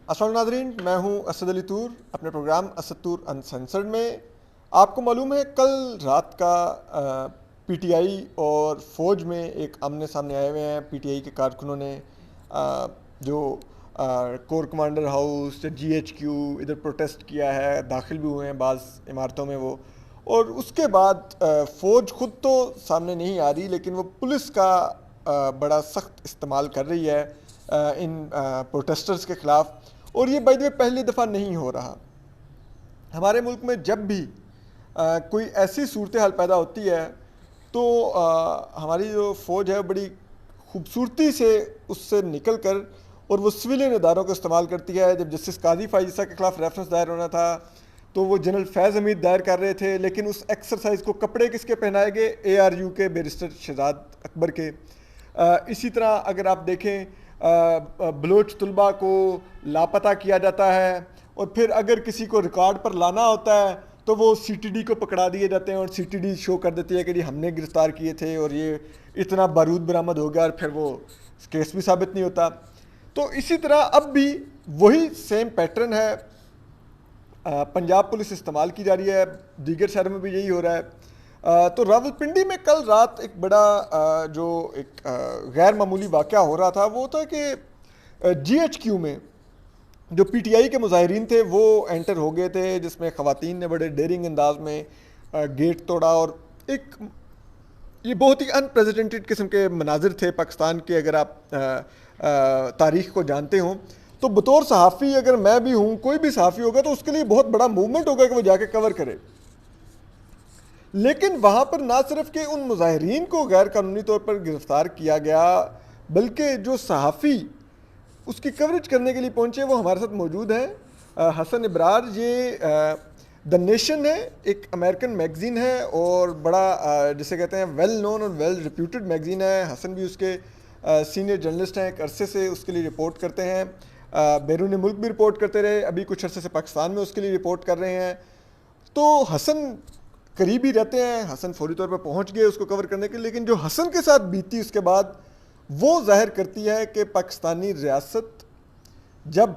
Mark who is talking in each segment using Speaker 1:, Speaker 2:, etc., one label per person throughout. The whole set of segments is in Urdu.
Speaker 1: السلام ناظرین، میں ہوں اسد علی طور اپنے پروگرام اسد طور انسنسرڈ میں. آپ کو معلوم ہے کل رات کا پی ٹی آئی اور فوج میں ایک آمنے سامنے آئے ہوئے ہیں. پی ٹی آئی کے کارکنوں نے جو کور کمانڈر ہاؤس یا جی ایچ کیو ادھر پروٹیسٹ کیا ہے، داخل بھی ہوئے ہیں بعض عمارتوں میں وہ. اور اس کے بعد فوج خود تو سامنے نہیں آ رہی، لیکن وہ پولیس کا بڑا سخت استعمال کر رہی ہے ان پروٹیسٹرز کے خلاف. اور یہ بائی دی وے پہلی دفعہ نہیں ہو رہا. ہمارے ملک میں جب بھی کوئی ایسی صورتحال پیدا ہوتی ہے تو ہماری جو فوج ہے بڑی خوبصورتی سے اس سے نکل کر اور وہ سویلین اداروں کا استعمال کرتی ہے. جب جسٹس قاضی فائزہ کے خلاف ریفرنس دائر ہونا تھا تو وہ جنرل فیض حمید دائر کر رہے تھے، لیکن اس ایکسرسائز کو کپڑے کس کے پہنائے گئے؟ اے آر یو کے بیرسٹر شہزاد اکبر کے. اسی طرح اگر آپ دیکھیں بلوچ طلباء کو لاپتہ کیا جاتا ہے، اور پھر اگر کسی کو ریکارڈ پر لانا ہوتا ہے تو وہ سی ٹی ڈی کو پکڑا دیے جاتے ہیں، اور سی ٹی ڈی شو کر دیتی ہے کہ جی ہم نے گرفتار کیے تھے اور یہ اتنا بارود برآمد ہو گیا، اور پھر وہ کیس بھی ثابت نہیں ہوتا. تو اسی طرح اب بھی وہی سیم پیٹرن ہے. پنجاب پولیس استعمال کی جا رہی ہے، دیگر شہروں میں بھی یہی ہو رہا ہے. تو راولپنڈی میں کل رات ایک بڑا جو ایک غیر معمولی واقعہ ہو رہا تھا وہ تھا کہ جی ایچ کیو میں جو پی ٹی آئی کے مظاہرین تھے وہ انٹر ہو گئے تھے، جس میں خواتین نے بڑے ڈیرنگ انداز میں گیٹ توڑا. اور ایک یہ بہت ہی ان پریزیڈنٹڈ قسم کے مناظر تھے پاکستان کے. اگر آپ تاریخ کو جانتے ہوں تو بطور صحافی اگر میں بھی ہوں، کوئی بھی صحافی ہوگا تو اس کے لیے بہت بڑا موومنٹ ہوگا کہ وہ جا کے کور کرے. لیکن وہاں پر نہ صرف کہ ان مظاہرین کو غیر قانونی طور پر گرفتار کیا گیا، بلکہ جو صحافی اس کی کوریج کرنے کے لیے پہنچے وہ ہمارے ساتھ موجود ہیں. حسن ابرار، یہ دا نیشن ہے، ایک امریکن میگزین ہے اور بڑا جسے کہتے ہیں ویل نون اور ویل ریپیوٹڈ میگزین ہے. حسن بھی اس کے سینئر جرنلسٹ ہیں، ایک عرصے سے اس کے لیے رپورٹ کرتے ہیں، بیرون ملک بھی رپورٹ کرتے رہے، ابھی کچھ عرصے سے پاکستان میں اس کے لیے رپورٹ کر رہے ہیں. تو حسن قریب ہی رہتے ہیں، حسن فوری طور پر پہنچ گئے اس کو کور کرنے کے. لیکن جو حسن کے ساتھ بیتی اس کے بعد وہ ظاہر کرتی ہے کہ پاکستانی ریاست جب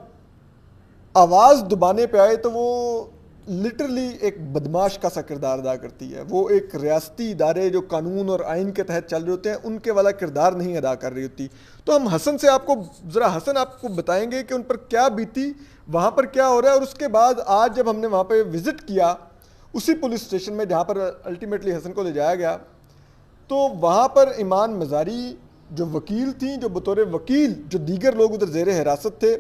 Speaker 1: آواز دبانے پہ آئے تو وہ لٹرلی ایک بدماش کا سا کردار ادا کرتی ہے. وہ ایک ریاستی ادارے جو قانون اور آئین کے تحت چل رہے ہوتے ہیں ان کے والا کردار نہیں ادا کر رہی ہوتی. تو ہم حسن سے آپ کو بتائیں گے کہ ان پر کیا بیتی، وہاں پر کیا ہو رہا ہے. اور اس کے بعد آج جب ہم نے وہاں پہ وزٹ کیا اسی پولیس اسٹیشن میں جہاں پر الٹیمیٹلی حسن کو لے جایا گیا، تو وہاں پر ایمان مزاری جو وکیل تھیں، جو بطور وکیل جو دیگر لوگ ادھر زیر حراست تھے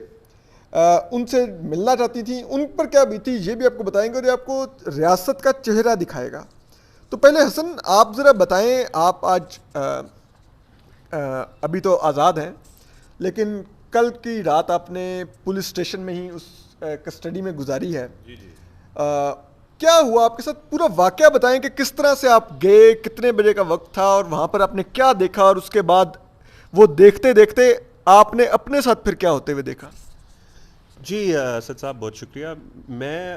Speaker 1: ان سے ملنا چاہتی تھیں، ان پر کیا بیتی یہ بھی آپ کو بتائیں گے اور یہ آپ کو ریاست کا چہرہ دکھائے گا. تو پہلے حسن آپ ذرا بتائیں، آپ آج ابھی تو آزاد ہیں لیکن کل کی رات آپ نے پولیس اسٹیشن میں ہی اس کسٹڈی میں گزاری ہے.
Speaker 2: جی جی
Speaker 1: کیا ہوا آپ کے ساتھ؟ پورا واقعہ بتائیں کہ کس طرح سے آپ گئے، کتنے بجے کا وقت تھا اور وہاں پر آپ نے کیا دیکھا، اور اس کے بعد وہ دیکھتے دیکھتے آپ نے اپنے ساتھ پھر کیا ہوتے ہوئے دیکھا.
Speaker 2: جی اسد صاحب بہت شکریہ. میں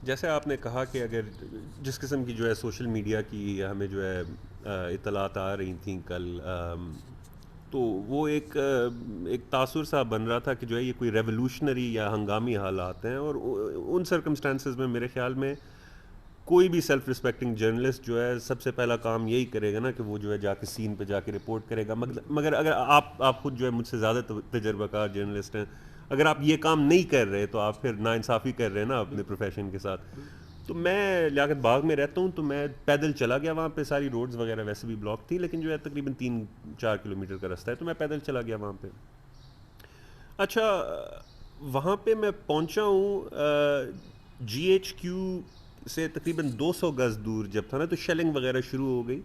Speaker 2: جیسے آپ نے کہا کہ اگر جس قسم کی جو ہے سوشل میڈیا کی ہمیں جو ہے اطلاعات آ رہی تھیں کل، تو وہ ایک تاثر سا بن رہا تھا کہ جو ہے یہ کوئی ریولوشنری یا ہنگامی حالات ہیں. اور ان سرکمسٹانسز میں میرے خیال میں کوئی بھی سیلف رسپیکٹنگ جرنلسٹ جو ہے سب سے پہلا کام یہی کرے گا نا کہ وہ جو ہے جا کے سین پہ جا کے رپورٹ کرے گا. مگر اگر آپ خود جو ہے مجھ سے زیادہ تجربہ کار جرنلسٹ ہیں، اگر آپ یہ کام نہیں کر رہے تو آپ پھر ناانصافی کر رہے ہیں نا اپنے پروفیشن کے ساتھ. تو میں لیاقت باغ میں رہتا ہوں، تو میں پیدل چلا گیا. وہاں پہ ساری روڈز وغیرہ ویسے بھی بلاک تھی، لیکن جو ہے تقریباً 3-4 کلومیٹر کا رستہ ہے، تو میں پیدل چلا گیا وہاں پہ. اچھا، وہاں پہ میں پہنچا ہوں جی ایچ کیو سے تقریباً 200 گز دور جب تھا نا، تو شیلنگ وغیرہ شروع ہو گئی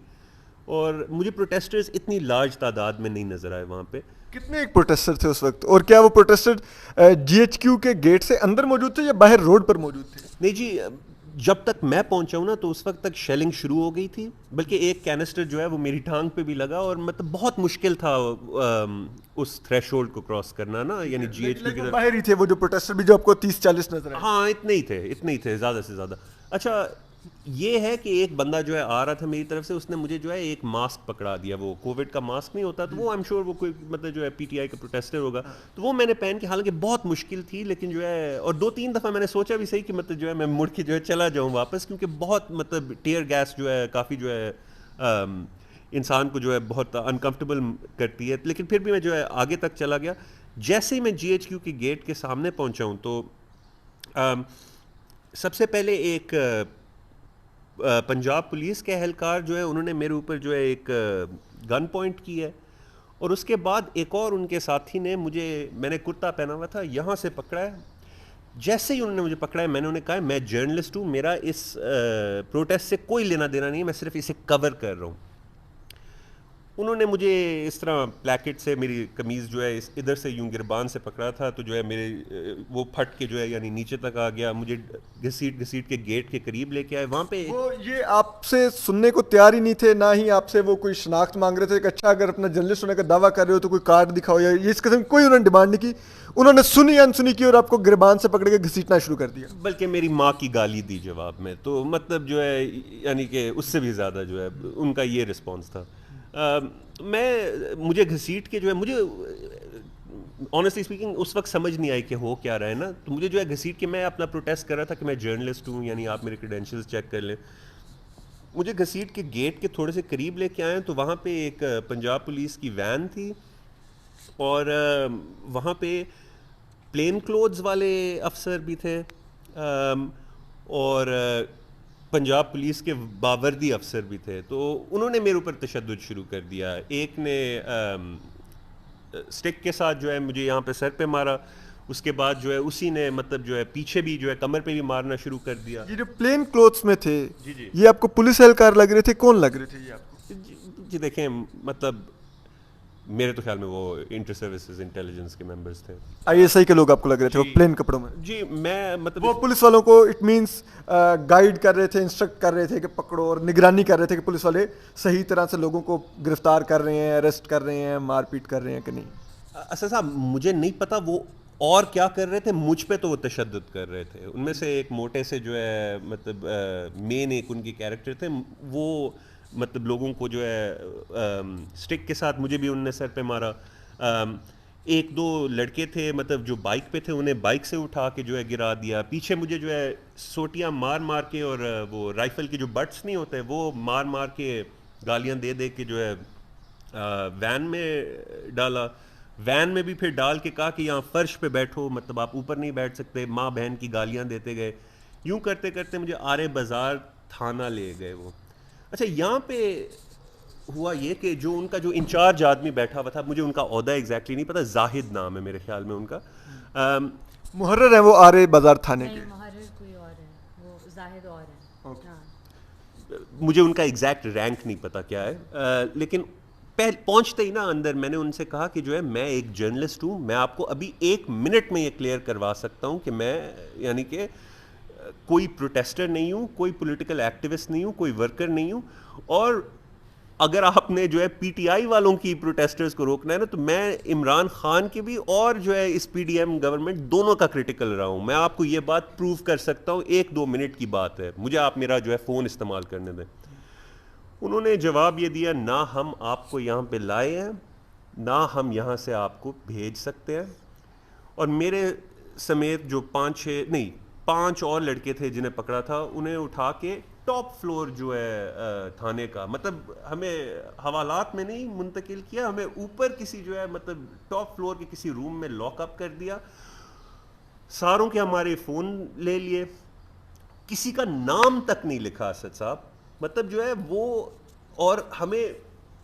Speaker 2: اور مجھے پروٹیسٹرز اتنی لارج تعداد میں نہیں نظر آئے وہاں پہ.
Speaker 1: کتنے ایک پروٹیسٹر تھے اس وقت، اور کیا وہ پروٹیسٹر جی ایچ کیو کے گیٹ سے اندر موجود تھے یا باہر روڈ پر موجود تھے؟
Speaker 2: نہیں جی، جب تک میں پہنچا ہوں نا تو اس وقت تک شیلنگ شروع ہو گئی تھی، بلکہ ایک کینسٹر جو ہے وہ میری ٹانگ پہ بھی لگا، اور مطلب بہت مشکل تھا اس تھریش ہولڈ کو کراس کرنا نا، یعنی جی ایچ کیو کی طرف.
Speaker 1: باہر ہی تھے وہ جو پروٹیسٹر بھی جو آپ کو 30-40 نظر آئے؟
Speaker 2: ہاں اتنے ہی تھے زیادہ سے زیادہ. اچھا، یہ ہے کہ ایک بندہ جو ہے آ رہا تھا میری طرف سے, اس نے مجھے جو ہے ایک ماسک پکڑا دیا, وہ کووڈ کا ماسک نہیں ہوتا, تو وہ آئی ایم شیور وہ کوئی مطلب جو ہے پی ٹی آئی کا پروٹیسٹر ہوگا, تو وہ میں نے پہن کے, حالانکہ بہت مشکل تھی لیکن جو ہے, اور 2-3 دفعہ میں نے سوچا بھی صحیح کہ مطلب جو ہے میں مڑ کے جو ہے چلا جاؤں واپس, کیونکہ بہت مطلب ٹیئر گیس جو ہے کافی جو ہے انسان کو جو ہے بہت انکمفرٹیبل کرتی ہے, لیکن پھر بھی میں جو ہے آگے تک چلا گیا. جیسے ہی میں جی ایچ کیو کے گیٹ کے سامنے پہنچا ہوں تو سب سے پہلے ایک پنجاب پولیس کے اہلکار جو ہے انہوں نے میرے اوپر جو ہے ایک گن پوائنٹ کی ہے, اور اس کے بعد ایک اور ان کے ساتھی نے مجھے, میں نے کرتا پہنا ہوا تھا, یہاں سے پکڑا ہے. جیسے ہی انہوں نے مجھے پکڑا ہے میں نے انہیں کہا میں جرنلسٹ ہوں, میرا اس پروٹیسٹ سے کوئی لینا دینا نہیں ہے, میں صرف اسے کور کر رہا ہوں. انہوں نے مجھے اس طرح پلیکٹ سے میری قمیض جو ہے ادھر سے یوں گربان سے پکڑا تھا, تو جو ہے میرے وہ پھٹ کے جو ہے یعنی نیچے تک آ گیا, مجھے گھسیٹ کے گیٹ کے قریب لے کے آئے. وہاں پہ
Speaker 1: وہ یہ آپ سے سننے کو تیار ہی نہیں تھے, نہ ہی آپ سے وہ کوئی شناخت مانگ رہے تھے کہ اچھا اگر اپنا جرنلسٹ ہونے کا دعویٰ کر رہے ہو تو کوئی کارڈ دکھاؤ, یا اس قسم کی کوئی انہوں نے ڈیمانڈ نہیں کی, انہوں نے سنی انسنی کی اور آپ کو گربان سے پکڑ کے گھسیٹنا شروع کر دیا,
Speaker 2: بلکہ میری ماں کی گالی دی جواب میں. تو مطلب جو ہے یعنی کہ اس سے بھی زیادہ جو ہے ان کا یہ رسپانس تھا. مجھے گھسیٹ کے جو ہے, مجھے آنیسٹلی اسپیکنگ اس وقت سمجھ نہیں آئی کہ ہو کیا رہا ہے نا, تو مجھے جو ہے گھسیٹ کے, میں اپنا پروٹیسٹ کر رہا تھا کہ میں جرنلسٹ ہوں, یعنی آپ میرے کریڈینشیلز چیک کر لیں. مجھے گھسیٹ کے گیٹ کے تھوڑے سے قریب لے کے آئے, تو وہاں پہ ایک پنجاب پولیس کی وین تھی, اور وہاں پہ پلین کلوتھز والے افسر بھی تھے, اور پنجاب پولیس کے باوردی افسر بھی تھے. تو انہوں نے میرے اوپر تشدد شروع کر دیا. ایک نے اسٹک کے ساتھ جو ہے مجھے یہاں پہ سر پہ مارا, اس کے بعد جو ہے اسی نے مطلب جو ہے پیچھے بھی جو ہے کمر پہ بھی مارنا شروع کر دیا.
Speaker 1: یہ جو پلین کلوتھس میں تھے
Speaker 2: جی
Speaker 1: یہ آپ کو پولیس اہلکار لگ رہے تھے, کون لگ رہے تھے یہ آپ کو؟
Speaker 2: جی دیکھیں, مطلب میرے تو خیال میں وہ انٹر سروسز انٹیلیجنس کے ممبرس تھے,
Speaker 1: آئی ایس آئی کے لوگ آپ کو لگ رہے تھے, وہ پلین کپڑوں میں.
Speaker 2: جی میں مطلب
Speaker 1: وہ پولیس والوں کو اٹ مینس گائیڈ کر رہے تھے, انسٹرکٹ کر رہے تھے کہ پکڑو, اور نگرانی کر رہے تھے کہ پولیس والے صحیح طرح سے لوگوں کو گرفتار کر رہے ہیں, اریسٹ کر رہے ہیں, مار پیٹ کر رہے ہیں کہ نہیں.
Speaker 2: اسد صاحب مجھے نہیں پتا وہ اور کیا کر رہے تھے, مجھ پہ تو وہ تشدد کر رہے تھے. ان میں سے ایک موٹے سے جو ہے مطلب مین ایک ان کے کیریکٹر تھے, وہ مطلب لوگوں کو جو ہے اسٹک کے ساتھ, مجھے بھی ان نے سر پہ مارا. 1-2 لڑکے تھے مطلب جو بائک پہ تھے, انہیں بائک سے اٹھا کے جو ہے گرا دیا. پیچھے مجھے جو ہے سوٹیاں مار کے, اور وہ رائفل کے جو بٹس نہیں ہوتے وہ مار کے گالیاں دے کے جو ہے وین میں ڈالا. وین میں بھی پھر ڈال کے کہا کہ یہاں فرش پہ بیٹھو, مطلب آپ اوپر نہیں بیٹھ سکتے. ماں بہن کی گالیاں دیتے گئے. یوں کرتے کرتے مجھے آرے بازار تھانہ لے گئے وہ. اچھا یہاں پہ ہوا یہ کہ جو ان کا جو انچارج آدمی بیٹھا ہوا تھا, مجھے ان کا عہدہ ایگزیکٹلی نہیں پتا, زاہد نام ہے میرے خیال میں ان کا.
Speaker 1: محرر ہیں وہ آرے بازار تھانے کے؟
Speaker 3: محرر کوئی اور ہے, وہ زاہد اور ہے.
Speaker 2: مجھے ان کا ایگزیکٹ رینک نہیں پتا کیا ہے, لیکن پہنچتے ہی نا اندر میں نے ان سے کہا کہ جو ہے میں ایک جرنلسٹ ہوں, میں آپ کو ابھی 1 منٹ میں یہ کلیئر کروا سکتا ہوں کہ میں یعنی کہ کوئی پروٹیسٹر نہیں ہوں, کوئی پولیٹیکل ایکٹیوسٹ نہیں ہوں, کوئی ورکر نہیں ہوں, اور اگر آپ نے جو ہے پی ٹی آئی والوں کی پروٹیسٹرز کو روکنا ہے نا, تو میں عمران خان کی بھی اور جو ہے اس پی ڈی ایم گورنمنٹ دونوں کا کرٹیکل رہا ہوں. میں آپ کو یہ بات پروو کر سکتا ہوں, 1-2 منٹ کی بات ہے, مجھے آپ میرا جو ہے فون استعمال کرنے دیں. انہوں نے جواب یہ دیا, نہ ہم آپ کو یہاں پہ لائے ہیں, نہ ہم یہاں سے آپ کو بھیج سکتے ہیں. اور میرے سمیت جو 5 اور لڑکے تھے جنہیں پکڑا تھا, انہیں اٹھا کے ٹاپ فلور جو ہے تھانے کا, مطلب ہمیں حوالات میں نہیں منتقل کیا, ہمیں اوپر کسی جو ہے مطلب ٹاپ فلور کے کسی روم میں لاک اپ کر دیا. ساروں کے ہمارے فون لے لیے, کسی کا نام تک نہیں لکھا اسد صاحب, مطلب جو ہے وہ, اور ہمیں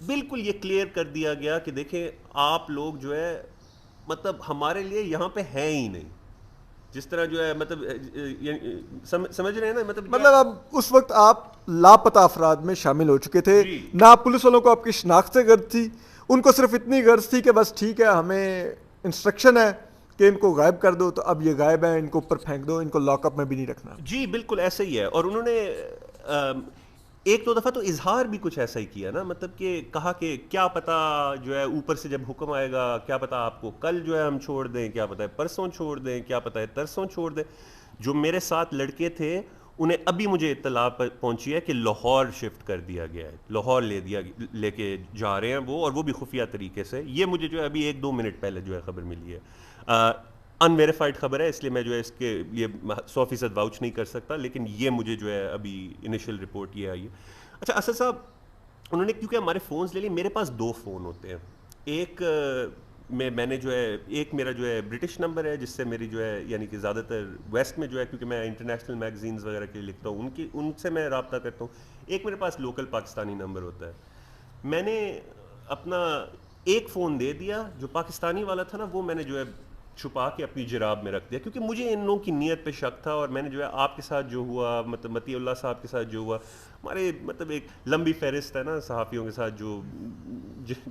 Speaker 2: بالکل یہ کلیئر کر دیا گیا کہ دیکھیں آپ لوگ جو ہے مطلب ہمارے لیے یہاں پہ ہیں ہی نہیں. جس طرح جو ہے مطلب سمجھ رہے ہیں نا, مطلب
Speaker 1: اب اس وقت آپ لاپتہ افراد میں شامل ہو چکے تھے, نہ پولیس والوں کو آپ کی شناخت سے غرض تھی, ان کو صرف اتنی غرض تھی کہ بس ٹھیک ہے ہمیں انسٹرکشن ہے کہ ان کو غائب کر دو, تو اب یہ غائب ہیں, ان کو اوپر پھینک دو, ان کو لاک اپ میں بھی نہیں رکھنا.
Speaker 2: جی بالکل ایسا ہی ہے. اور انہوں نے 1-2 دفعہ تو اظہار بھی کچھ ایسا ہی کیا نا, مطلب کہ کہا کہ کیا پتا جو ہے اوپر سے جب حکم آئے گا, کیا پتا آپ کو کل جو ہے ہم چھوڑ دیں, کیا پتا ہے پرسوں چھوڑ دیں, کیا پتا ہے ترسوں چھوڑ دیں. جو میرے ساتھ لڑکے تھے انہیں ابھی مجھے اطلاع پہنچی ہے کہ لاہور شفٹ کر دیا گیا ہے, لاہور لے کے جا رہے ہیں وہ, اور وہ بھی خفیہ طریقے سے. یہ مجھے جو ہے ابھی 1-2 منٹ پہلے جو ہے خبر ملی ہے, انویریفائڈ خبر ہے, اس لیے میں جو ہے اس کے یہ 100% واؤچ نہیں کر سکتا, لیکن یہ مجھے جو ہے ابھی انیشیل رپورٹ یہ آئی ہے. اچھا اسد صاحب, انہوں نے کیونکہ ہمارے فونز لے لیے, میرے پاس 2 فون ہوتے ہیں. ایک میں نے جو ہے, ایک میرا جو ہے برٹش نمبر ہے جس سے میری جو ہے یعنی کہ زیادہ تر ویسٹ میں جو ہے, کیونکہ میں انٹرنیشنل میگزینز وغیرہ کے لیے لکھتا ہوں, ان سے میں رابطہ کرتا ہوں. ایک میرے پاس لوکل پاکستانی نمبر ہوتا ہے. میں نے اپنا ایک فون دے دیا جو پاکستانی والا تھا نا, وہ میں نے جو ہے چھپا کے اپنی جراب میں رکھ دیا, کیونکہ مجھے ان لوگوں کی نیت پہ شک تھا. اور میں نے جو ہے آپ کے ساتھ جو ہوا, مطلب متی اللہ صاحب کے ساتھ جو ہوا, ہمارے مطلب ایک لمبی فہرست ہے نا صحافیوں کے ساتھ جو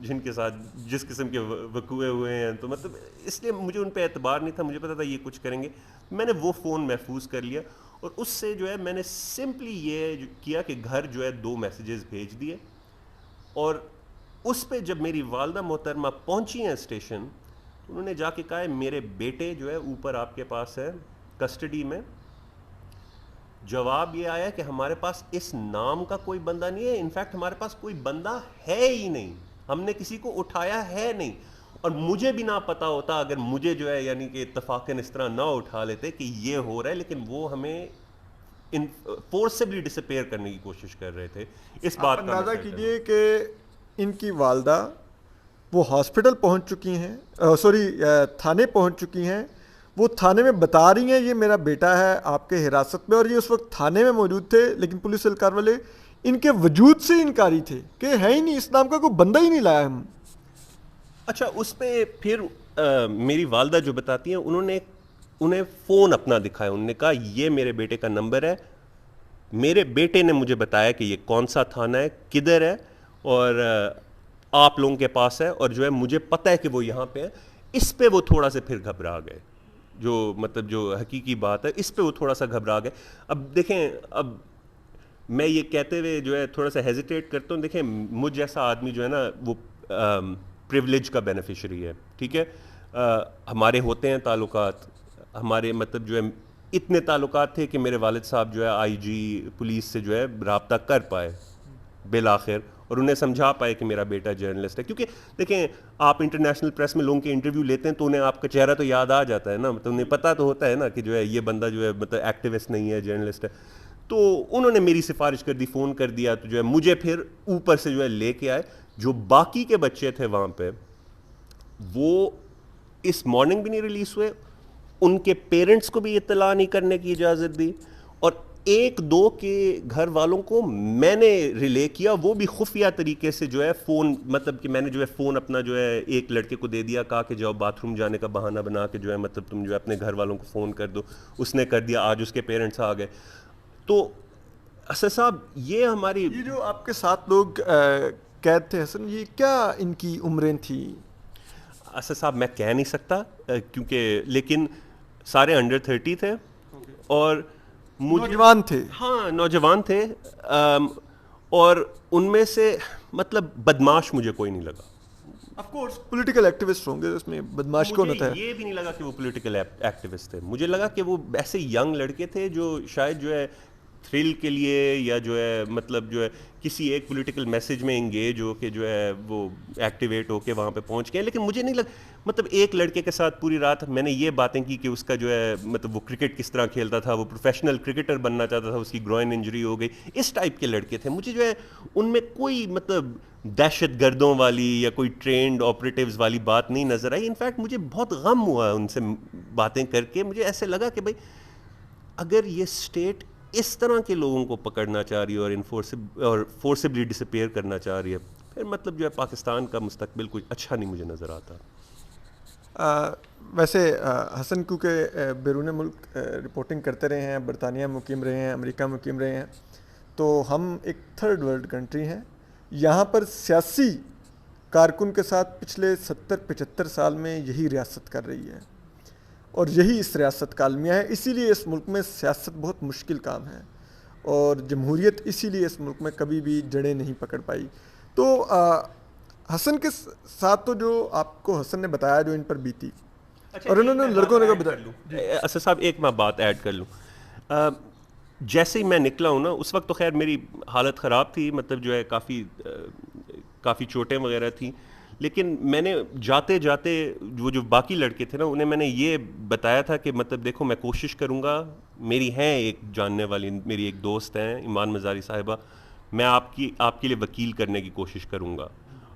Speaker 2: جن کے ساتھ جس قسم کے وقوعے ہوئے ہیں, تو مطلب اس لیے مجھے ان پہ اعتبار نہیں تھا. مجھے پتا تھا یہ کچھ کریں گے. میں نے وہ فون محفوظ کر لیا, اور اس سے جو ہے میں نے سمپلی یہ کیا کہ گھر جو ہے 2 میسیجز بھیج دیے, اور اس پہ جب میری والدہ محترمہ پہنچی ہیں اسٹیشن, انہوں نے جا کے کہا ہے میرے بیٹے جو ہے اوپر آپ کے پاس ہے کسٹڈی میں. جواب یہ آیا کہ ہمارے پاس اس نام کا کوئی بندہ نہیں ہے, انفیکٹ ہمارے پاس کوئی بندہ ہے ہی نہیں, ہم نے کسی کو اٹھایا ہے نہیں. اور مجھے بھی نہ پتا ہوتا اگر مجھے جو ہے یعنی کہ اتفاقاً اس طرح نہ اٹھا لیتے کہ یہ ہو رہا ہے, لیکن وہ ہمیں فورسبلی ڈسپیئر کرنے کی کوشش کر رہے تھے. اس بات کا
Speaker 1: اندازہ کیجئے کہ ان کی والدہ وہ ہاسپٹل پہنچ چکی ہیں, تھانے پہنچ چکی ہیں, وہ تھانے میں بتا رہی ہیں یہ میرا بیٹا ہے آپ کے حراست میں, اور یہ اس وقت تھانے میں موجود تھے, لیکن پولیس اہلکار والے ان کے وجود سے انکاری تھے کہ ہے ہی نہیں, اس نام کا کوئی بندہ ہی نہیں لایا ہم.
Speaker 2: اچھا اس پہ پھر میری والدہ جو بتاتی ہیں, انہیں فون اپنا دکھایا, انہوں نے کہا یہ میرے بیٹے کا نمبر ہے, میرے بیٹے نے مجھے بتایا کہ یہ کون سا تھانہ ہے, کدھر ہے, اور آپ لوگوں کے پاس ہے, اور جو ہے مجھے پتہ ہے کہ وہ یہاں پہ ہے. اس پہ وہ تھوڑا سا پھر گھبرا گئے, جو مطلب جو حقیقی بات ہے اس پہ وہ تھوڑا سا گھبرا گئے. اب دیکھیں, اب میں یہ کہتے ہوئے جو ہے تھوڑا سا ہیزیٹیٹ کرتا ہوں. دیکھیں مجھ جیسا آدمی جو ہے نا وہ پریولیج کا بینیفیشری ہے, ٹھیک ہے, ہمارے ہوتے ہیں تعلقات, ہمارے مطلب جو ہے اتنے تعلقات تھے کہ میرے والد صاحب جو ہے آئی جی پولیس سے جو ہے رابطہ کر پائے بالآخر, اور انہیں سمجھا پائے کہ میرا بیٹا جرنلسٹ ہے. کیونکہ دیکھیں آپ انٹرنیشنل پریس میں لوگوں کے انٹرویو لیتے ہیں تو انہیں آپ کا چہرہ تو یاد آ جاتا ہے نا, مطلب انہیں پتہ تو ہوتا ہے نا کہ جو ہے یہ بندہ جو ہے مطلب ایکٹیوسٹ نہیں ہے, جرنلسٹ ہے. تو انہوں نے میری سفارش کر دی, فون کر دیا, تو جو ہے مجھے پھر اوپر سے جو ہے لے کے آئے. جو باقی کے بچے تھے وہاں پہ وہ اس مارننگ بھی نہیں ریلیز ہوئے, ان کے پیرنٹس کو بھی اطلاع نہیں کرنے کی اجازت دی, اور 1-2 کے گھر والوں کو میں نے ریلے کیا, وہ بھی خفیہ طریقے سے جو ہے فون, مطلب کہ میں نے جو ہے فون اپنا جو ہے ایک لڑکے کو دے دیا, کہا کہ جاؤ باتھ روم جانے کا بہانہ بنا کے جو ہے مطلب تم جو ہے اپنے گھر والوں کو فون کر دو. اس نے کر دیا, آج اس کے پیرنٹس آ گئے. تو اسد صاحب یہ ہماری
Speaker 1: یہ جو آپ کے 7 لوگ قید تھے حسن, یہ کیا ان کی عمریں تھیں؟
Speaker 2: اسد صاحب میں کہہ نہیں سکتا کیونکہ, لیکن سارے انڈر 30 تھے اور
Speaker 1: نوجوان تھے.
Speaker 2: ہاں نوجوان تھے, اور ان میں سے مطلب بدماش مجھے کوئی نہیں لگا.
Speaker 1: آف کورس پولیٹیکل ایکٹیوسٹ ہوں گے, اس میں بدماش کون ہوتا ہے؟
Speaker 2: یہ بھی نہیں لگا کہ وہ پولیٹیکل ایکٹیوسٹ تھے, مجھے لگا کہ وہ ایسے ینگ لڑکے تھے جو شاید جو ہے تھرل کے لیے یا جو ہے مطلب جو ہے کسی ایک پولیٹیکل میسج میں انگیج ہو کے جو ہے وہ ایکٹیویٹ ہو کے وہاں پہ پہنچ گئے. لیکن مجھے نہیں لگا, مطلب ایک لڑکے کے ساتھ پوری رات میں نے یہ باتیں کی کہ اس کا جو ہے مطلب وہ کرکٹ کس طرح کھیلتا تھا, وہ پروفیشنل کرکٹر بننا چاہتا تھا, اس کی گروئن انجری ہو گئی, اس ٹائپ کے لڑکے تھے. مجھے جو ہے ان میں کوئی مطلب دہشت گردوں والی یا کوئی ٹرینڈ آپریٹیوز والی بات نہیں نظر آئی. انفیکٹ مجھے بہت غم ہوا ان سے باتیں کر کے. مجھے ایسے لگا کہ بھائی اگر یہ اسٹیٹ اس طرح کے لوگوں کو پکڑنا چاہ رہی ہے اور فورسبلی ڈسپیئر کرنا چاہ رہی ہے, پھر مطلب جو ہے پاکستان کا مستقبل کوئی اچھا نہیں مجھے نظر آتا.
Speaker 1: ویسے حسن کیونکہ بیرون ملک رپورٹنگ کرتے رہے ہیں, برطانیہ مقیم رہے ہیں, امریکہ مقیم رہے ہیں, تو ہم ایک تھرڈ ورلڈ کنٹری ہیں. یہاں پر سیاسی کارکن کے ساتھ پچھلے 70-75 سال میں یہی ریاست کر رہی ہے, اور یہی اس ریاست کا المیہ ہے. اسی لیے اس ملک میں سیاست بہت مشکل کام ہے, اور جمہوریت اسی لیے اس ملک میں کبھی بھی جڑیں نہیں پکڑ پائی. تو حسن کے ساتھ تو جو آپ کو حسن نے بتایا جو ان پر بیتی, اور انہوں نے لڑکوں نے بتایا.
Speaker 2: اسد صاحب ایک میں بات ایڈ کر لوں, جیسے ہی میں نکلا ہوں نا اس وقت تو خیر میری حالت خراب تھی, مطلب جو ہے کافی چوٹیں وغیرہ تھیں, لیکن میں نے جاتے جاتے وہ جو باقی لڑکے تھے نا انہیں میں نے یہ بتایا تھا کہ مطلب دیکھو میں کوشش کروں گا, میری ہیں ایک جاننے والی میری ایک دوست ہیں ایمان مزاری صاحبہ, میں آپ کے لیے وکیل کرنے کی کوشش کروں گا,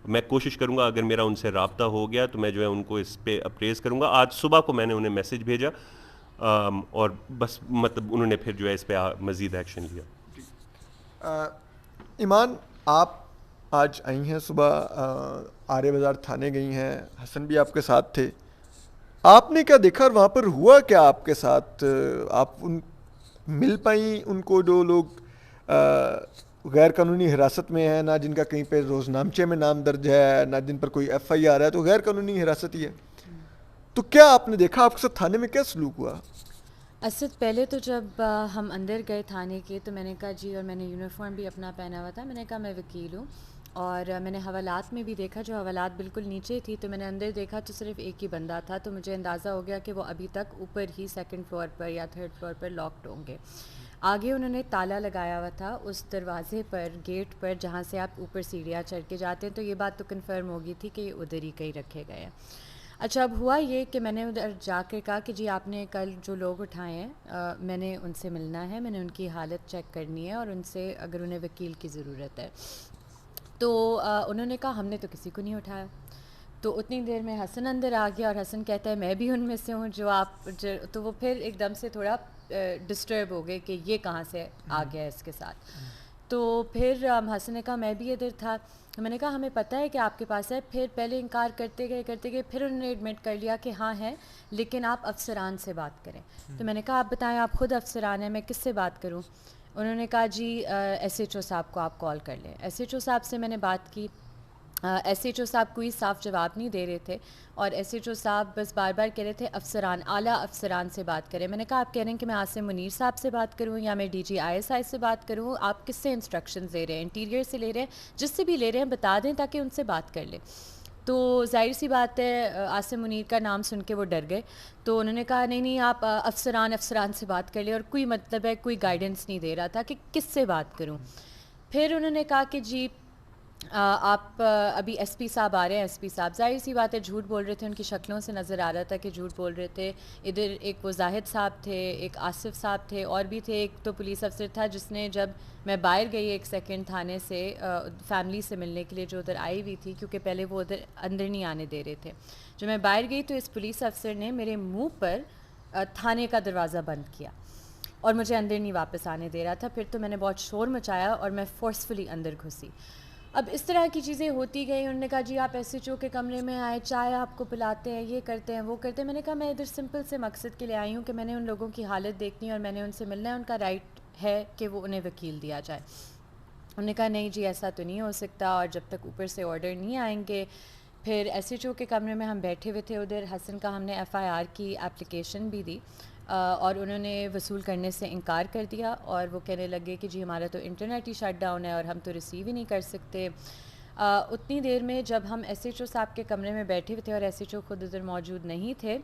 Speaker 2: میں کوشش کروں گا اگر میرا ان سے رابطہ ہو گیا تو میں جو ہے ان کو اس پہ اپریز کروں گا. آج صبح کو میں نے انہیں میسج بھیجا اور بس مطلب انہوں نے پھر جو ہے اس پہ مزید ایکشن لیا.
Speaker 1: ایمان, آپ آج آئی ہیں صبح, آرے بازار تھانے گئی ہیں, حسن بھی آپ کے ساتھ تھے, آپ نے کیا دیکھا اور وہاں پر ہوا کیا آپ کے ساتھ؟ آپ مل پائیں ان کو جو لوگ غیر قانونی حراست میں ہیں, نہ جن کا کہیں پہ روزنامچے میں نام درج ہے, نہ جن پر کوئی ایف آئی آر ہے, تو غیر قانونی حراست ہی ہے, تو کیا آپ نے دیکھا, آپ کے ساتھ تھانے میں کیا سلوک ہوا؟
Speaker 3: اسد پہلے تو جب ہم اندر گئے تھانے کے تو میں نے کہا جی, اور میں نے یونیفارم بھی اپنا پہنا ہوا تھا, میں نے کہا میں وکیل ہوں, اور میں نے حوالات میں بھی دیکھا جو حوالات بالکل نیچے تھی, تو میں نے اندر دیکھا تو صرف ایک ہی بندہ تھا, تو مجھے اندازہ ہو گیا کہ وہ ابھی تک اوپر ہی سیکنڈ فلور پر یا تھرڈ فلور پر لاکڈ ہوں گے. آگے انہوں نے تالا لگایا ہوا تھا اس دروازے پر, گیٹ پر, جہاں سے آپ اوپر سیڑھیاں چڑھ کے جاتے ہیں, تو یہ بات تو کنفرم ہو گئی تھی کہ یہ ادھر ہی کہیں رکھے گئے ہیں. اچھا, اب ہوا یہ کہ میں نے ادھر جا کے کہا کہ جی آپ نے کل جو لوگ اٹھائے ہیں میں نے ان سے ملنا ہے, میں نے ان کی حالت چیک کرنی ہے, اور ان سے اگر انہیں وکیل کی ضرورت ہے. تو انہوں نے کہا ہم نے تو کسی کو نہیں اٹھایا. تو اتنی دیر میں حسن اندر آ گیا, اور حسن کہتا ہے میں بھی ان میں سے ہوں جو آپ, تو وہ پھر ایک دم سے تھوڑا ڈسٹرب ہو گئے کہ یہ کہاں سے آ گیا اس کے ساتھ. تو پھر حسن نے کہا میں بھی ادھر تھا, میں نے کہا ہمیں پتہ ہے کہ آپ کے پاس ہے. پھر پہلے انکار کرتے گئے پھر انہوں نے ایڈمٹ کر لیا کہ ہاں ہے, لیکن آپ افسران سے بات کریں. تو میں نے کہا آپ بتائیں, آپ خود افسران ہیں, میں کس سے بات کروں؟ انہوں نے کہا جی ایس ایچ او صاحب کو آپ کال کر لیں. ایس ایچ او صاحب سے میں نے بات کی, ایس ایچ او صاحب کوئی صاف جواب نہیں دے رہے تھے, اور ایس ایچ او صاحب بس بار بار کہہ رہے تھے افسران, اعلیٰ افسران سے بات کریں. میں نے کہا آپ کہہ رہے ہیں کہ میں عاصم منیر صاحب سے بات کروں یا میں D G I S I سے بات کروں, آپ کس سے انسٹرکشنز لے رہے ہیں؟ انٹیریئر سے لے رہے ہیں, جس سے بھی لے رہے ہیں بتا دیں تاکہ ان سے بات کر لیں. تو ظاہر سی بات ہے عاصم منیر کا نام سن کے وہ ڈر گئے. تو انہوں نے کہا نہیں آپ افسران سے بات کر لیں, اور کوئی مطلب ہے کوئی گائیڈنس نہیں دے رہا تھا کہ کس سے بات کروں. پھر انہوں نے کہا کہ جی آپ ابھی ایس پی صاحب آ رہے ہیں. ایس پی صاحب ظاہر سی بات ہے جھوٹ بول رہے تھے, ان کی شکلوں سے نظر آ رہا تھا کہ جھوٹ بول رہے تھے. ادھر ایک وہ زاہد صاحب تھے, ایک آصف صاحب تھے, اور بھی تھے, ایک تو پولیس افسر تھا جس نے, جب میں باہر گئی ایک سیکنڈ تھانے سے فیملی سے ملنے کے لیے جو ادھر آئی ہوئی تھی, کیونکہ پہلے وہ ادھر اندر نہیں آنے دے رہے تھے, جو میں باہر گئی تو اس پولیس افسر نے میرے منہ پر تھانے کا دروازہ بند کیا اور مجھے اندر نہیں واپس آنے دے رہا تھا. پھر تو میں نے بہت شور مچایا اور میں فورسفلی اندر گھسی. اب اس طرح کی چیزیں ہوتی گئی. انہوں نے کہا جی آپ ایس ایچ او کے کمرے میں آئے, چائے آپ کو پلاتے ہیں, یہ کرتے ہیں وہ کرتے ہیں. میں نے کہا میں ادھر سمپل سے مقصد کے لیے آئی ہوں کہ میں نے ان لوگوں کی حالت دیکھنی ہے اور میں نے ان سے ملنا ہے, ان کا رائٹ ہے کہ وہ انہیں وکیل دیا جائے. انہوں نے کہا نہیں جی ایسا تو نہیں ہو سکتا, اور جب تک اوپر سے آرڈر نہیں آئیں گے. پھر ایس ایچ او کے کمرے میں ہم بیٹھے ہوئے تھے ادھر. حسن کا ہم نے ایف آئی آر کی اپلیکیشن بھی دی, اور انہوں نے وصول کرنے سے انکار کر دیا, اور وہ کہنے لگے کہ جی ہمارا تو انٹرنیٹ ہی شٹ ڈاؤن ہے اور ہم تو ریسیو ہی نہیں کر سکتے. اتنی دیر میں جب ہم ایس ایچ او صاحب کے کمرے میں بیٹھے ہوئے تھے اور ایس ایچ او خود ادھر موجود نہیں تھے,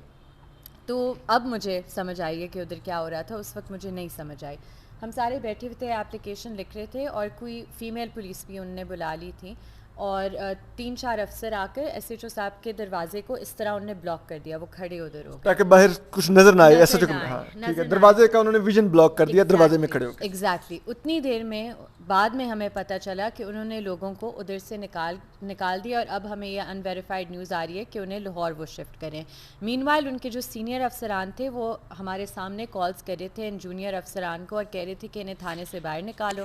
Speaker 3: تو اب مجھے سمجھ آئی ہے کہ ادھر کیا ہو رہا تھا. اس وقت مجھے نہیں سمجھ آئی. ہم سارے بیٹھے ہوئے تھے, اپلیکیشن لکھ رہے تھے, اور کوئی فیمیل پولیس بھی انہوں نے بلا لی تھی, اور 3-4 افسر آ کر ایس ایچ او صاحب کے دروازے کو اس طرح انہوں نے بلاک کر دیا, وہ کھڑے ادھر ہو
Speaker 1: تاکہ باہر کچھ نظر نہ آئے. ایسا ٹھیک ہے, دروازے کا انہوں نے ویژن بلاک کر دیا, دروازے میں کھڑے ہو گئے.
Speaker 3: ایگزیکٹلی. اتنی دیر میں بعد میں ہمیں پتہ چلا کہ انہوں نے لوگوں کو ادھر سے نکال دیا, اور اب ہمیں یہ انویریفائڈ نیوز آ رہی ہے کہ انہیں لاہور وہ شفٹ کریں. مین وائل ان کے جو سینئر افسران تھے وہ ہمارے سامنے کالز کر رہے تھے ان جونیئر افسران کو, اور کہہ رہے تھے کہ انہیں تھانے سے باہر نکالو,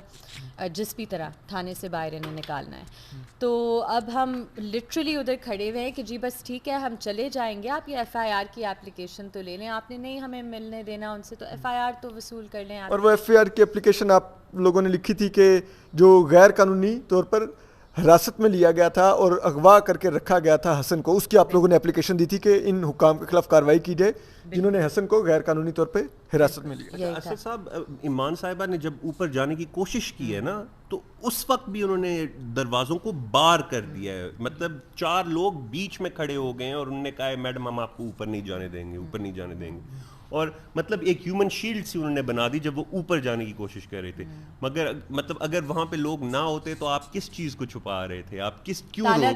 Speaker 3: جس بھی طرح تھانے سے باہر انہیں نکالنا ہے. تو اب ہم لٹرلی ادھر کھڑے ہوئے ہیں کہ جی بس ٹھیک ہے ہم چلے جائیں گے, آپ یہ ایف آئی آر کی اپلیکیشن تو لے لیں. آپ نے نہیں ہمیں ملنے دینا ان سے, تو ایف آئی آر تو وصول کر لیں.
Speaker 1: اور وہ ایف آئی آر کی اپلیکیشن آپ لوگوں نے لکھی تھی کہ جو غیر قانونی طور پر حراست میں لیا گیا تھا اور اغوا کر کے رکھا گیا تھا حسن کو, اس کی آپ لوگوں نے اپلیکیشن دی تھی کہ ان حکام کے خلاف کارروائی کی جائے, جنہوں نے حسن کو غیر قانونی طور پہ حراست میں لیا.
Speaker 2: اسد صاحب, ایمان صاحبہ نے جب اوپر جانے کی کوشش کی ہے نا, تو اس وقت بھی انہوں نے دروازوں کو بار کر دیا ہے. مطلب 4 لوگ بیچ میں کھڑے ہو گئے ہیں اور انہوں نے کہا ہے میڈم ہم آپ کو اوپر نہیں جانے دیں گے, اوپر نہیں جانے دیں گے. اور مطلب ایک ہیومن شیلڈ سی انہوں نے بنا دی جب وہ اوپر جانے کی کوشش کر رہے تھے. مگر مطلب اگر وہاں پہ لوگ نہ ہوتے تو آپ کس چیز کو چھپا رہے تھے, آپ تالا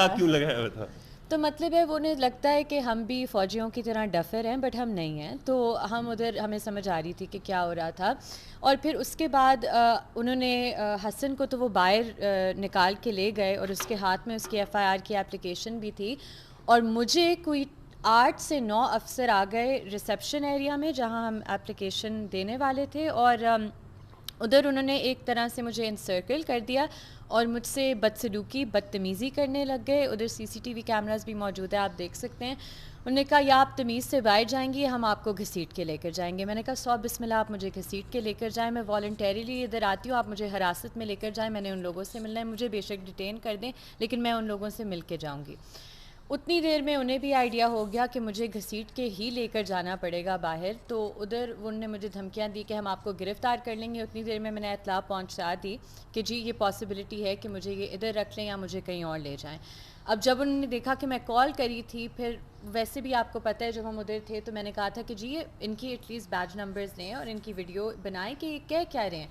Speaker 2: کیوں لگایا ہوا تھا؟
Speaker 3: تو مطلب ہے وہ انہیں لگتا ہے کہ ہم بھی فوجیوں کی طرح ڈفر ہیں, بٹ ہم نہیں ہیں. تو ہم ادھر, ہمیں سمجھ آ رہی تھی کہ کیا ہو رہا تھا. اور پھر اس کے بعد انہوں نے حسن کو تو وہ باہر نکال کے لے گئے, اور اس کے ہاتھ میں اس کی FIR کی اپلیکیشن بھی تھی. اور مجھے کوئی 8 سے 9 افسر آ گئے ریسیپشن ایریا میں جہاں ہم اپلیکیشن دینے والے تھے, اور ادھر انہوں نے ایک طرح سے مجھے انسرکل کر دیا اور مجھ سے بدسلوکی بدتمیزی کرنے لگ گئے. ادھر CCTV کیمراز بھی موجود ہے, آپ دیکھ سکتے ہیں. انہوں نے کہا یا آپ تمیز سے باہر جائیں گی, ہم آپ کو گھسیٹ کے لے کر جائیں گے. میں نے کہا 100 بسم اللہ, آپ مجھے گھسیٹ کے لے کر جائیں, میں والنٹیریلی ادھر آتی ہوں, آپ مجھے حراست میں لے کر جائیں. میں نے ان لوگوں سے ملنا ہے, مجھے بے شک ڈیٹین کر دیں, لیکن میں ان لوگوں سے مل کے جاؤں گی. اتنی دیر میں انہیں بھی آئیڈیا ہو گیا کہ مجھے گھسیٹ کے ہی لے کر جانا پڑے گا باہر. تو ادھر انہوں نے مجھے دھمکیاں دی کہ ہم آپ کو گرفتار کر لیں گے. اتنی دیر میں نے اطلاع پہنچا دی کہ جی یہ پاسبلٹی ہے کہ مجھے یہ ادھر رکھ لیں یا مجھے کہیں اور لے جائیں. اب جب انہوں نے دیکھا کہ میں کال کری تھی, پھر ویسے بھی آپ کو پتہ ہے جب ہم ادھر تھے تو میں نے کہا تھا کہ جی یہ ان کی ایٹ لیسٹ بیج نمبرز لیں اور ان کی ویڈیو بنائیں کہ یہ کہہ رہے ہیں.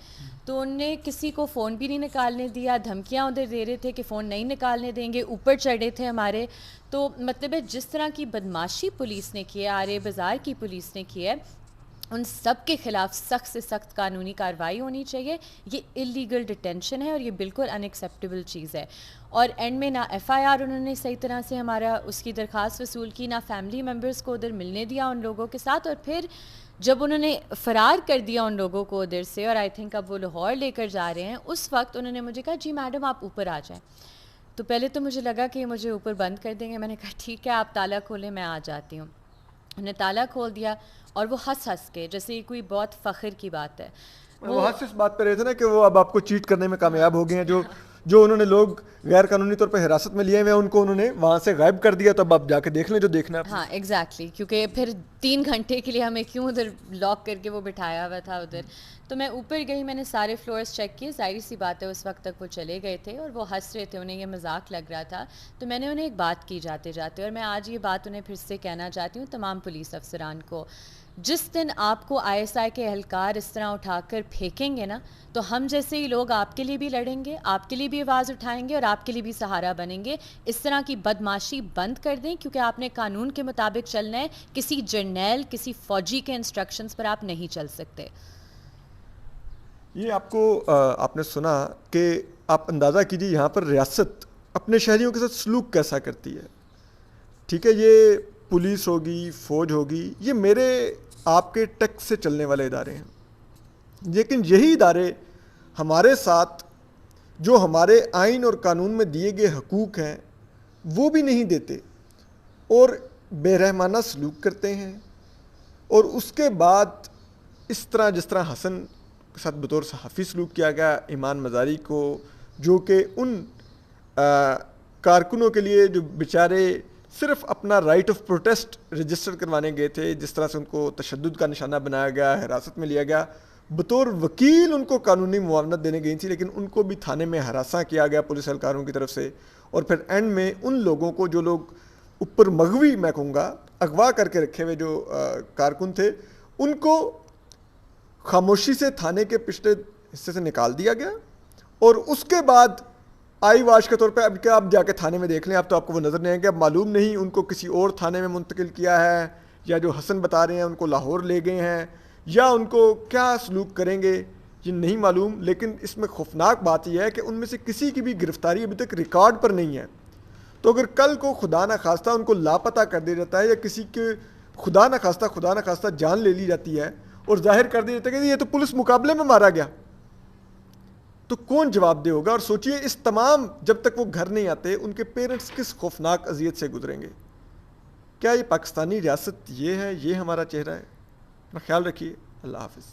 Speaker 3: تو انہوں نے کسی کو فون بھی نہیں نکالنے دیا, دھمکیاں ادھر دے رہے تھے کہ فون نہیں نکالنے دیں گے, اوپر چڑھے تھے ہمارے. تو مطلب ہے جس طرح کی بدماشی پولیس نے کی ہے, آرے بازار کی پولیس نے کی ہے, ان سب کے خلاف سخت سے سخت قانونی کارروائی ہونی چاہیے. یہ اللیگل ڈیٹینشن ہے اور یہ بالکل ان ایکسیپٹیبل چیز ہے. اور اینڈ میں نہ FIR انہوں نے صحیح طرح سے ہمارا اس کی درخواست وصول کی, نہ فیملی ممبرس کو ادھر ملنے دیا ان لوگوں کے ساتھ. اور پھر جب انہوں نے فرار کر دیا ان لوگوں کو ادھر سے, اور آئی تھنک اب وہ لاہور لے کر جا رہے ہیں, اس وقت انہوں نے مجھے کہا جی میڈم آپ اوپر آ جائیں. تو پہلے تو مجھے لگا کہ مجھے اوپر بند کر دیں گے. میں نے کہا ٹھیک ہے آپ تالا کھولیں, میں آ جاتی ہوں. انہوں نے تالا کھول دیا اور وہ ہنس کے, جیسے یہ کوئی بہت فخر کی بات ہے.
Speaker 1: وہ ہنس اس بات پہ رہے تھے نا کہ وہ اب آپ کو چیٹ کرنے میں کامیاب ہو گئے ہیں. جو انہوں نے لوگ غیر قانونی طور پہ حراست میں لیے ہوئے ہیں ان کو انہوں نے وہاں سے غائب کر دیا. تو اب آپ جا کے دیکھ لیں جو دیکھنا ہے.
Speaker 3: ہاں ایگزیکٹلی, کیونکہ پھر 3 گھنٹے کے لیے ہمیں کیوں ادھر لاک کر کے وہ بٹھایا ہوا تھا ادھر. تو میں اوپر گئی, میں نے سارے فلورس چیک کیے. ظاہر سی بات ہے اس وقت تک وہ چلے گئے تھے اور وہ ہنس رہے تھے, انہیں یہ مذاق لگ رہا تھا. تو میں نے انہیں ایک بات کی جاتے جاتے, اور میں آج یہ بات انہیں پھر سے کہنا چاہتی ہوں تمام پولیس افسران کو, جس دن آپ کو ISI کے اہلکار اس طرح اٹھا کر پھینکیں گے نا, تو ہم جیسے ہی لوگ آپ کے لیے بھی لڑیں گے, آپ کے لیے بھی آواز اٹھائیں گے اور آپ کے لیے بھی سہارا بنیں گے. اس طرح کی بدماشی بند کر دیں, کیونکہ آپ نے قانون کے مطابق چلنا ہے. کسی جرنیل, کسی فوجی کے انسٹرکشنز پر آپ نہیں چل سکتے.
Speaker 1: یہ آپ نے سنا کہ آپ اندازہ کیجیے یہاں پر ریاست اپنے شہریوں کے ساتھ سلوک کیسا کرتی ہے. ٹھیک ہے, یہ پولیس ہوگی, فوج ہوگی, یہ میرے آپ کے ٹیکس سے چلنے والے ادارے ہیں. لیکن یہی ادارے ہمارے ساتھ جو ہمارے آئین اور قانون میں دیے گئے حقوق ہیں وہ بھی نہیں دیتے, اور بے رحمانہ سلوک کرتے ہیں. اور اس کے بعد اس طرح جس طرح حسن کے ساتھ بطور صحافی سلوک کیا گیا, ایمان مزاری کو, جو کہ ان کارکنوں کے لیے جو بیچارے صرف اپنا رائٹ آف پروٹیسٹ رجسٹر کروانے گئے تھے, جس طرح سے ان کو تشدد کا نشانہ بنایا گیا, حراست میں لیا گیا. بطور وکیل ان کو قانونی معاونت دینے گئی تھی, لیکن ان کو بھی تھانے میں ہراساں کیا گیا پولیس اہلکاروں کی طرف سے. اور پھر اینڈ میں ان لوگوں کو, جو لوگ اوپر مغوی میں کہوں گا اغوا کر کے رکھے ہوئے جو کارکن تھے, ان کو خاموشی سے تھانے کے پچھلے حصے سے نکال دیا گیا. اور اس کے بعد آئی واش کے طور پہ اب کیا, آپ جا کے تھانے میں دیکھ لیں, اب تو آپ کو وہ نظر نہیں آئیں گے. اب معلوم نہیں ان کو کسی اور تھانے میں منتقل کیا ہے, یا جو حسن بتا رہے ہیں ان کو لاہور لے گئے ہیں, یا ان کو کیا سلوک کریں گے یہ نہیں معلوم. لیکن اس میں خوفناک بات یہ ہے کہ ان میں سے کسی کی بھی گرفتاری ابھی تک ریکارڈ پر نہیں ہے. تو اگر کل کو خدا نہ خواستہ ان کو لاپتہ کر دیا جاتا ہے, یا کسی کے خدا نہ خواستہ جان لے لی جاتی ہے اور ظاہر کر دیا جاتا ہے کہ یہ تو پولیس مقابلے میں مارا گیا, تو کون جواب دہ ہوگا؟ اور سوچئے اس تمام, جب تک وہ گھر نہیں آتے ان کے پیرنٹس کس خوفناک اذیت سے گزریں گے. کیا یہ پاکستانی ریاست یہ ہے, یہ ہمارا چہرہ ہے؟ اپنا خیال رکھیے. اللہ حافظ.